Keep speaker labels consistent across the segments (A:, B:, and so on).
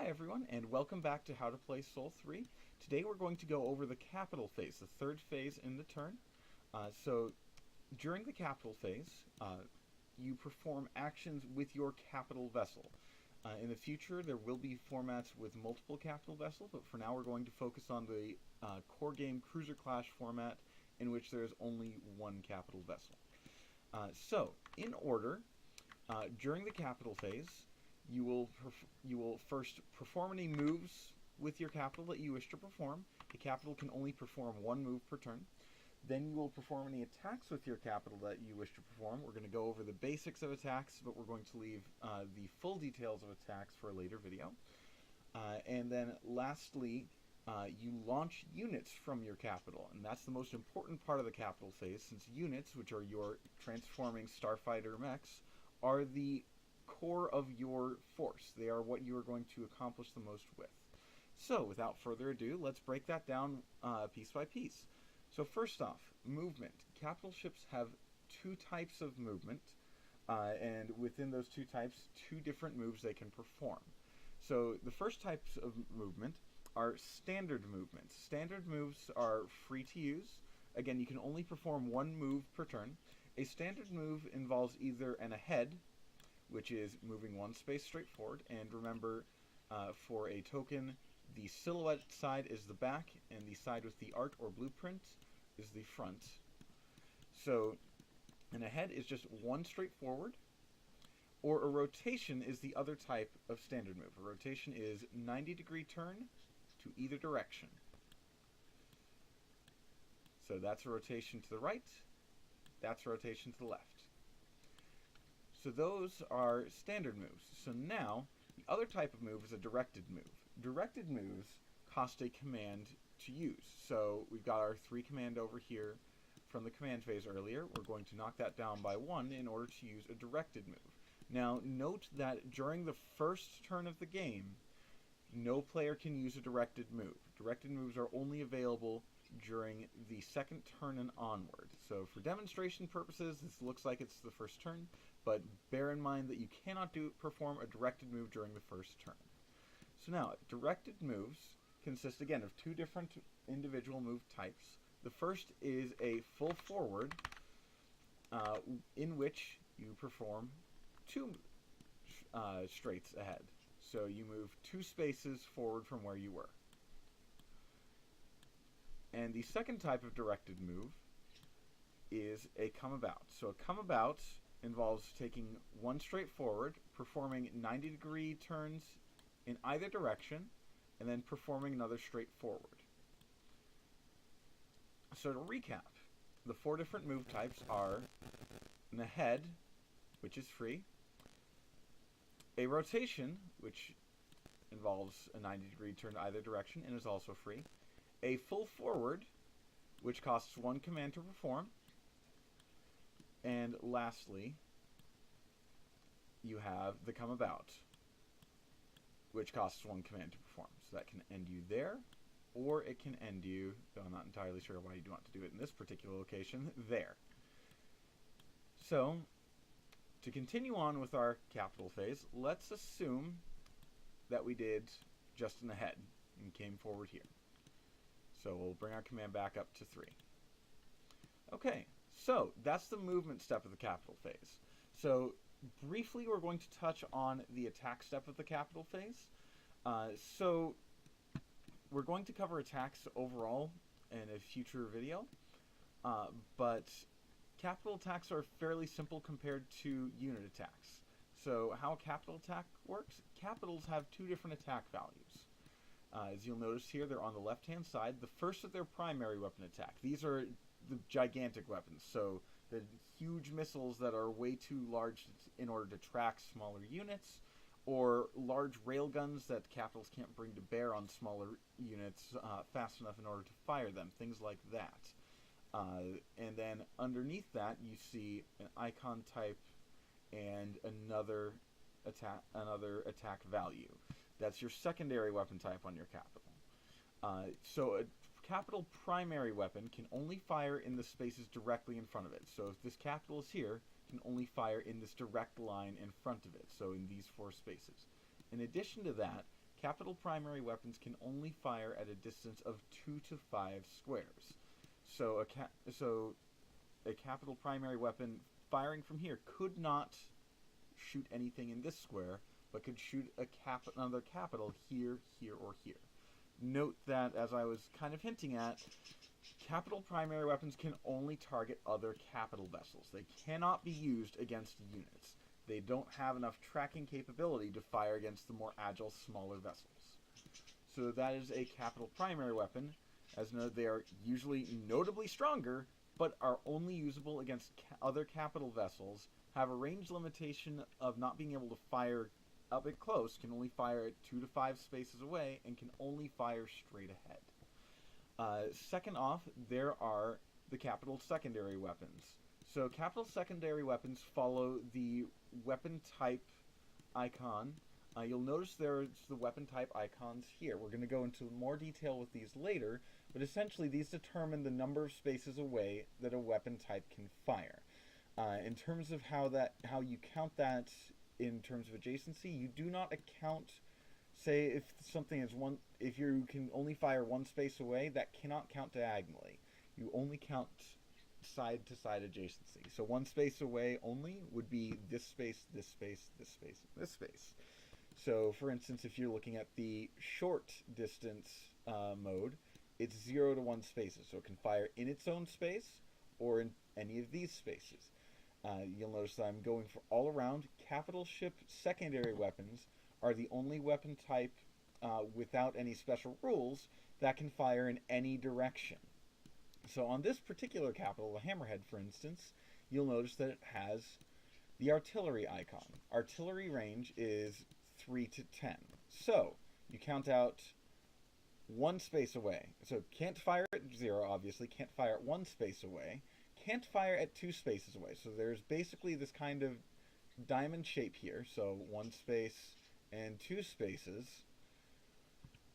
A: Hi everyone, and welcome back to How to Play Sol 3. Today we're going to go over the capital phase, the third phase in the turn. So during the capital phase, you perform actions with your capital vessel. In the future, there will be formats with multiple capital vessels, but for now we're going to focus on the core game Cruiser Clash format, in which there is only one capital vessel. So, in order, during the capital phase, you will first perform any moves with your capital that you wish to perform. The capital can only perform one move per turn. Then you will perform any attacks with your capital that you wish to perform. We're going to go over the basics of attacks, but we're going to leave the full details of attacks for a later video. And then lastly, you launch units from your capital, and that's the most important part of the capital phase, since units, which are your transforming starfighter mechs, are the core of your force. They are what you are going to accomplish the most with. So, without further ado, let's break that down piece by piece. So first off, movement. Capital ships have two types of movement, and within those two types, two different moves they can perform. So the first types of movement are standard movements. Standard moves are free to use. Again, you can only perform one move per turn. A standard move involves either an ahead, which is moving one space straight forward, and remember, for a token, the silhouette side is the back, and the side with the art or blueprint is the front. So, an ahead is just one straight forward, or a rotation is the other type of standard move. A rotation is 90-degree turn to either direction. So that's a rotation to the right, that's a rotation to the left. So those are standard moves. So now, the other type of move is a directed move. Directed moves cost a command to use. So we've got our 3 command over here from the command phase earlier. We're going to knock that down by 1 in order to use a directed move. Now, note that during the first turn of the game, no player can use a directed move. Directed moves are only available during the second turn and onward. So for demonstration purposes, this looks like it's the first turn, but bear in mind that you cannot perform a directed move during the first turn. So now, directed moves consist again of two different individual move types. The first is a full forward, in which you perform 2 straights ahead. So you move 2 spaces forward from where you were. And the second type of directed move is a come about. So a come about involves taking 1 straight forward, performing 90-degree turns in either direction, and then performing another straight forward. So to recap, the 4 different move types are an ahead, which is free, a rotation, which involves a 90-degree turn to either direction and is also free, a full forward, which costs 1 command to perform, and lastly, you have the come about, which costs 1 command to perform. So that can end you there, or it can end you, though I'm not entirely sure why you'd want to do it in this particular location, there. So, to continue on with our capital phase, let's assume that we did just an ahead and came forward here. So we'll bring our command back up to 3. Okay, so that's the movement step of the capital phase. So briefly we're going to touch on the attack step of the capital phase. So we're going to cover attacks overall in a future video, but capital attacks are fairly simple compared to unit attacks. So how a capital attack works, capitals have 2 different attack values. As you'll notice here, they're on the left-hand side. The first of their primary weapon attack. These are the gigantic weapons, so the huge missiles that are way too large in order to track smaller units, or large railguns that capitals can't bring to bear on smaller units fast enough in order to fire them, things like that. And then underneath that, you see an icon type and another attack value. That's your secondary weapon type on your capital. So a capital primary weapon can only fire in the spaces directly in front of it. So if this capital is here, it can only fire in this direct line in front of it, so in these 4 spaces. In addition to that, capital primary weapons can only fire at a distance of 2 to 5 squares. So a capital primary weapon firing from here could not shoot anything in this square, but could shoot another capital here, here, or here. Note that, as I was kind of hinting at, capital primary weapons can only target other capital vessels. They cannot be used against units. They don't have enough tracking capability to fire against the more agile, smaller vessels. So that is a capital primary weapon. As noted, they are usually notably stronger, but are only usable against other capital vessels, have a range limitation of not being able to fire up at close, can only fire at 2 to 5 spaces away, and can only fire straight ahead. Second off, there are the capital secondary weapons. So capital secondary weapons follow the weapon type icon. You'll notice there's the weapon type icons here. We're going to go into more detail with these later, but essentially these determine the number of spaces away that a weapon type can fire. In terms of how you count that in terms of adjacency, you do not account, say if something is if you can only fire one space away, that cannot count diagonally. You only count side to side adjacency. So one space away only would be this space, this space, this space, this space. So for instance, if you're looking at the short distance mode, it's 0 to 1 spaces. So it can fire in its own space or in any of these spaces. You'll notice that I'm going for all around. Capital ship secondary weapons are the only weapon type without any special rules that can fire in any direction. So on this particular capital, the Hammerhead, for instance, you'll notice that it has the artillery icon. Artillery range is 3 to 10. So you count out one space away. So can't fire at 0, obviously, can't fire at 1 space away, can't fire at 2 spaces away. So there's basically this kind of diamond shape here, so 1 space and 2 spaces,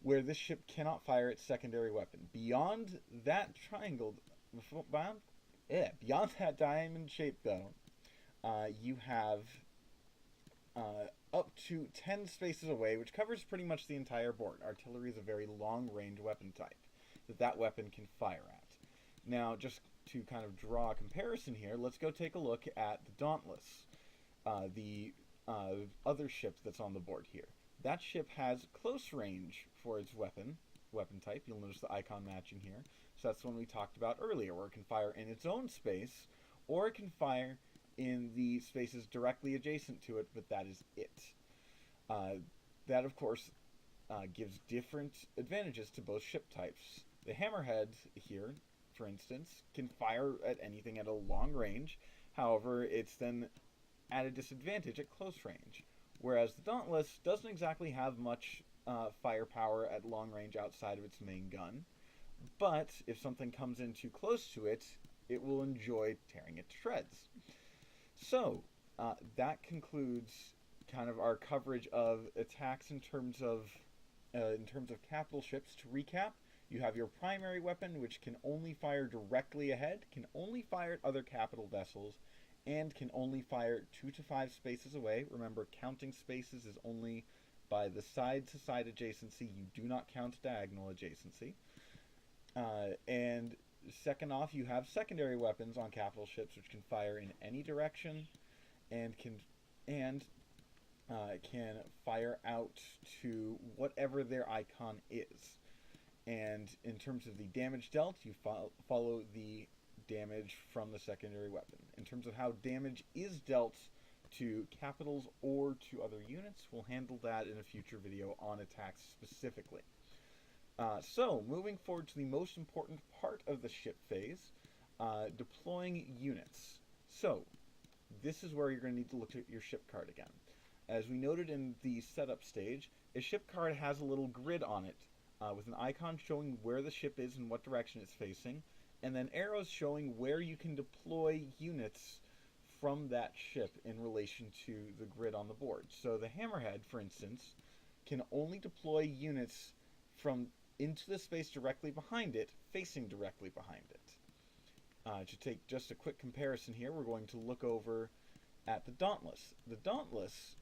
A: where this ship cannot fire its secondary weapon. Beyond that triangle, beyond that diamond shape though, you have up to 10 spaces away, which covers pretty much the entire board. Artillery is a very long-range weapon type that weapon can fire at. Now, just to kind of draw a comparison here, let's go take a look at the Dauntless, the other ship that's on the board here. That ship has close range for its weapon type. You'll notice the icon matching here. So that's the one we talked about earlier, where it can fire in its own space, or it can fire in the spaces directly adjacent to it, but that is it. That, of course, gives different advantages to both ship types. The Hammerhead here, for instance, can fire at anything at a long range. However, it's then at a disadvantage at close range. Whereas the Dauntless doesn't exactly have much firepower at long range outside of its main gun. But if something comes in too close to it, it will enjoy tearing it to shreds. So, that concludes kind of our coverage of attacks in terms of capital ships. To recap, you have your primary weapon, which can only fire directly ahead, can only fire at other capital vessels, and can only fire 2 to 5 spaces away. Remember, counting spaces is only by the side-to-side adjacency. You do not count diagonal adjacency. And second off, you have secondary weapons on capital ships, which can fire in any direction, and can fire out to whatever their icon is. And in terms of the damage dealt, you follow the damage from the secondary weapon. In terms of how damage is dealt to capitals or to other units, we'll handle that in a future video on attacks specifically. So, moving forward to the most important part of the ship phase, deploying units. So, this is where you're going to need to look at your ship card again. As we noted in the setup stage, a ship card has a little grid on it with an icon showing where the ship is and what direction it's facing, and then arrows showing where you can deploy units from that ship in relation to the grid on the board. So the Hammerhead, for instance, can only deploy units from into the space directly behind it, facing directly behind it. To take just a quick comparison here, we're going to look over at the Dauntless. The Dauntless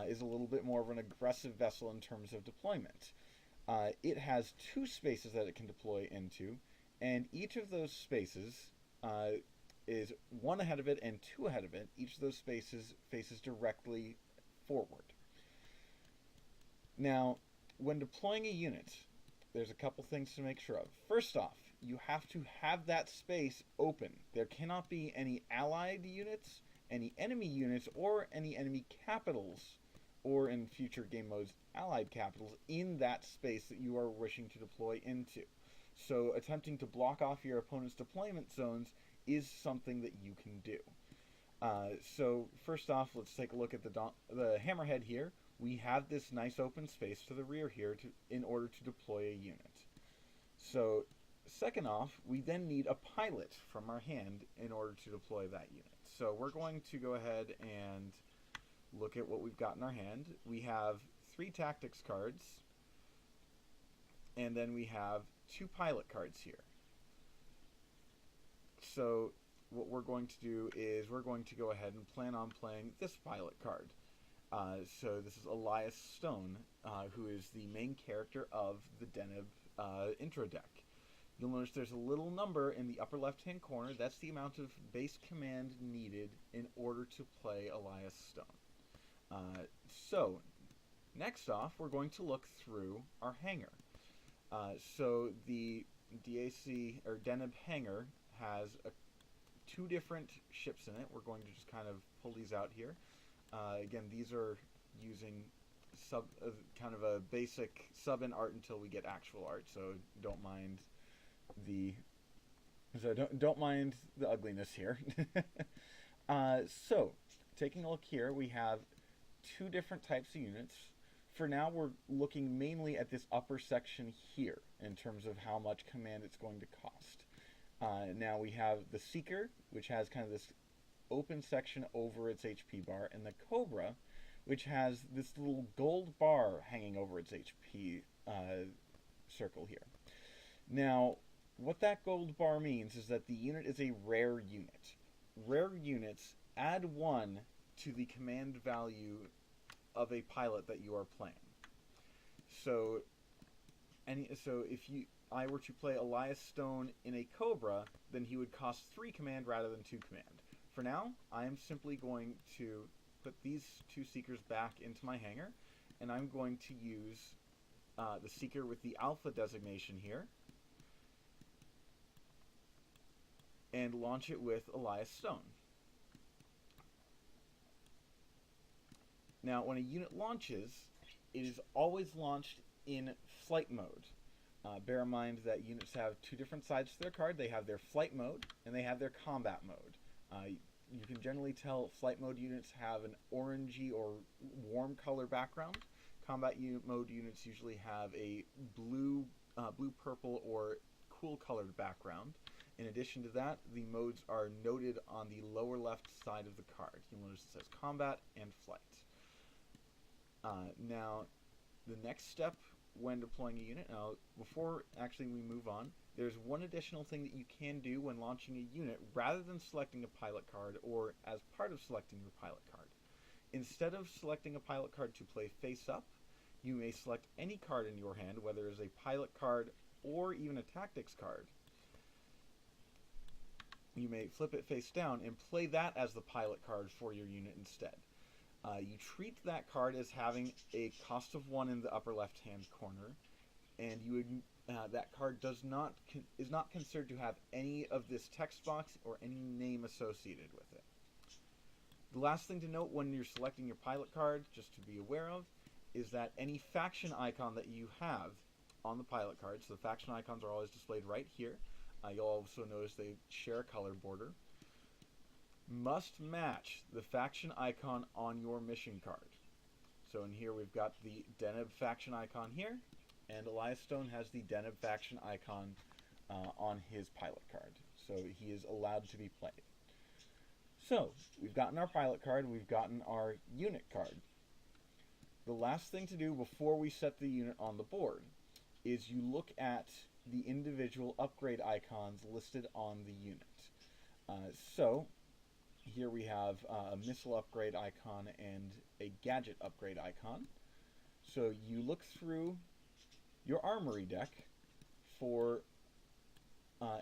A: is a little bit more of an aggressive vessel in terms of deployment. It has two spaces that it can deploy into, and each of those spaces is one ahead of it and two ahead of it. Each of those spaces faces directly forward. Now, when deploying a unit, there's a couple things to make sure of. First off, you have to have that space open. There cannot be any allied units, any enemy units, or any enemy capitals, or in future game modes, allied capitals, in that space that you are wishing to deploy into. So attempting to block off your opponent's deployment zones is something that you can do. So first off, let's take a look at the hammerhead here. We have this nice open space to the rear here in order to deploy a unit. So second off, we then need a pilot from our hand in order to deploy that unit. So we're going to go ahead and look at what we've got in our hand. We have 3 tactics cards, and then we have 2 pilot cards here. So what we're going to do is we're going to go ahead and plan on playing this pilot card. So this is Elias Stone, who is the main character of the Deneb intro deck. You'll notice there's a little number in the upper left-hand corner. That's the amount of base command needed in order to play Elias Stone. So next off, we're going to look through our hangar. So the DAC, or Deneb hangar, has 2 different ships in it. We're going to just kind of pull these out here. Again, these are using kind of a basic sub-in art until we get actual art, so don't mind the ugliness here. So taking a look here, we have 2 different types of units. For now, we're looking mainly at this upper section here in terms of how much command it's going to cost. Now we have the Seeker, which has kind of this open section over its HP bar, and the Cobra, which has this little gold bar hanging over its HP circle here. Now, what that gold bar means is that the unit is a rare unit. Rare units add 1 to the command value of a pilot that you are playing. So if I were to play Elias Stone in a Cobra, then he would cost 3 command rather than 2 command. For now, I am simply going to put these 2 Seekers back into my hangar, and I'm going to use the Seeker with the Alpha designation here, and launch it with Elias Stone. Now, when a unit launches, it is always launched in flight mode. Bear in mind that units have 2 different sides to their card. They have their flight mode, and they have their combat mode. You can generally tell flight mode units have an orangey or warm color background. Combat mode units usually have a blue, purple, or cool colored background. In addition to that, the modes are noted on the lower left side of the card. You'll notice it says combat and flight. Now, the next step when deploying a unit, now before actually we move on, there's one additional thing that you can do when launching a unit rather than selecting a pilot card or as part of selecting your pilot card. Instead of selecting a pilot card to play face up, you may select any card in your hand, whether it's a pilot card or even a tactics card. You may flip it face down and play that as the pilot card for your unit instead. You treat that card as having a cost of 1 in the upper left-hand corner, and you would, that card is not considered to have any of this text box or any name associated with it. The last thing to note when you're selecting your pilot card, just to be aware of, is that any faction icon that you have on the pilot card, so the faction icons are always displayed right here. You'll also notice they share a color border, must match the faction icon on your mission card. So in here we've got the Deneb faction icon here, and Elias Stone has the Deneb faction icon on his pilot card. So he is allowed to be played. So we've gotten our pilot card, we've gotten our unit card. The last thing to do before we set the unit on the board is you look at the individual upgrade icons listed on the unit. So Here we have a missile upgrade icon and a gadget upgrade icon. So you look through your armory deck for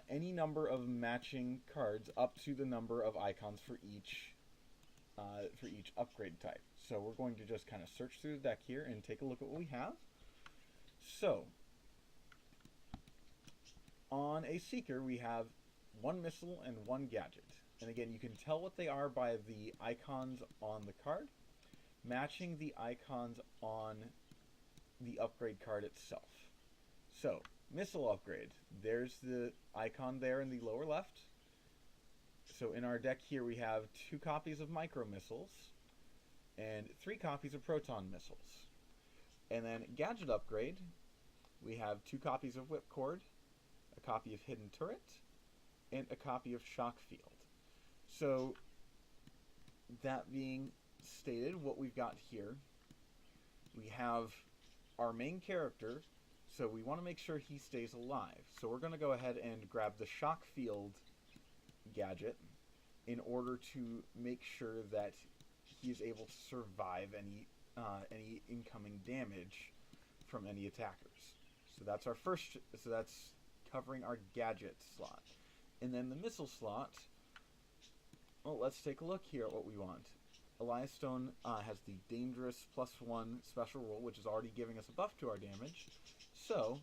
A: any number of matching cards up to the number of icons for each upgrade type. So we're going to just kind of search through the deck here and take a look at what we have. So on a Seeker, we have one missile and one gadget. And again, you can tell what they are by the icons on the card, matching the icons on the upgrade card itself. So, missile upgrade. There's the icon there in the lower left. So in our deck here we have 2 copies of micro missiles and 3 copies of proton missiles. And then gadget upgrade, we have 2 copies of whipcord, a copy of hidden turret, and a copy of shock field. So that being stated, what we've got here, we have our main character, so we want to make sure he stays alive. So we're going to go ahead and grab the shock field gadget in order to make sure that he is able to survive any incoming damage from any attackers. So that's our first. So that's covering our gadget slot, and then the missile slot. Well, let's take a look here at what we want. Elias Stone has the dangerous +1 special rule, which is already giving us a buff to our damage. So,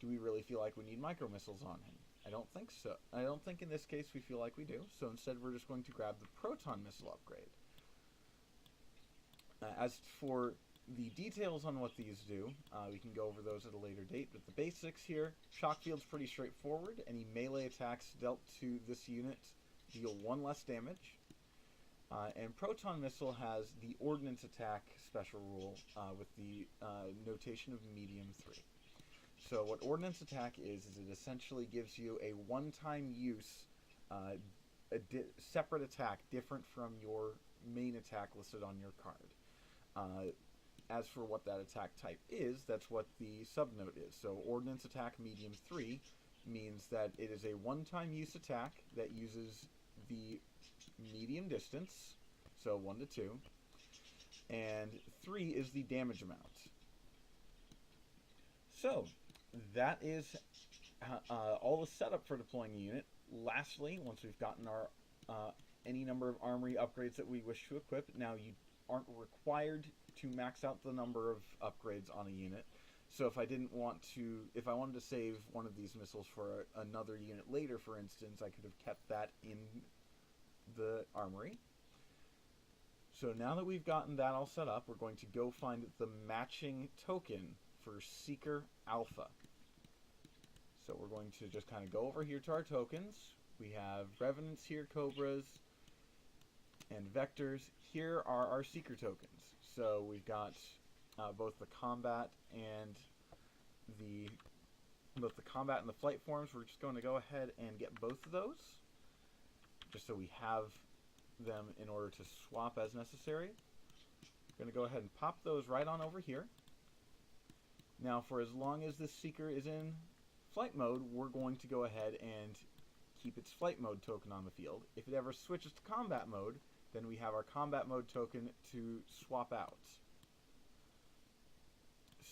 A: do we really feel like we need micro missiles on him? I don't think so. I don't think in this case we feel like we do. So instead we're just going to grab the proton missile upgrade. As for the details on what these do, we can go over those at a later date. But the basics here, shock field's pretty straightforward. Any melee attacks dealt to this unit deal 1 less damage. And proton missile has the ordnance attack special rule with the notation of medium 3. So what ordnance attack is it essentially gives you a one-time use, separate attack different from your main attack listed on your card. As for what that attack type is, that's what the subnote is. So ordnance attack medium 3 means that it is a one-time use attack that uses the medium distance, so 1 to 2, and 3 is the damage amount. So that is all the setup for deploying a unit. Lastly, once we've gotten our any number of armory upgrades that we wish to equip, now you aren't required to max out the number of upgrades on a unit. So if I wanted to save one of these missiles for another unit later, for instance, I could have kept that in the armory. So now that we've gotten that all set up, we're going to go find the matching token for Seeker Alpha. So we're going to just kind of go over here to our tokens. We have Revenants here, Cobras, and Vectors. Here are our Seeker tokens. So we've got both the combat and the flight forms. We're just going to go ahead and get both of those, just so we have them in order to swap as necessary. I'm going to go ahead and pop those right on over here. Now, for as long as this Seeker is in flight mode, we're going to go ahead and keep its flight mode token on the field. If it ever switches to combat mode, then we have our combat mode token to swap out.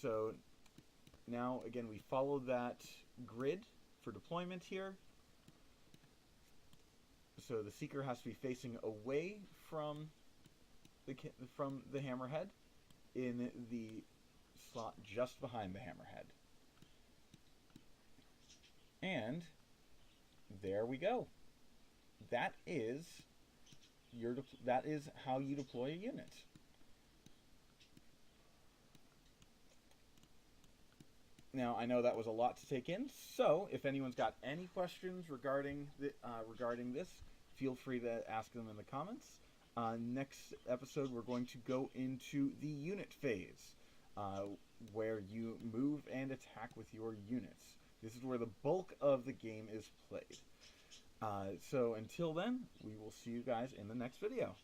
A: So now, again, we follow that grid for deployment here. So the Seeker has to be facing away from the hammerhead in the slot just behind the hammerhead. And there we go. That is how you deploy a unit. Now, I know that was a lot to take in, so if anyone's got any questions regarding this, feel free to ask them in the comments. Next episode, we're going to go into the unit phase, where you move and attack with your units. This is where the bulk of the game is played. So until then, we will see you guys in the next video.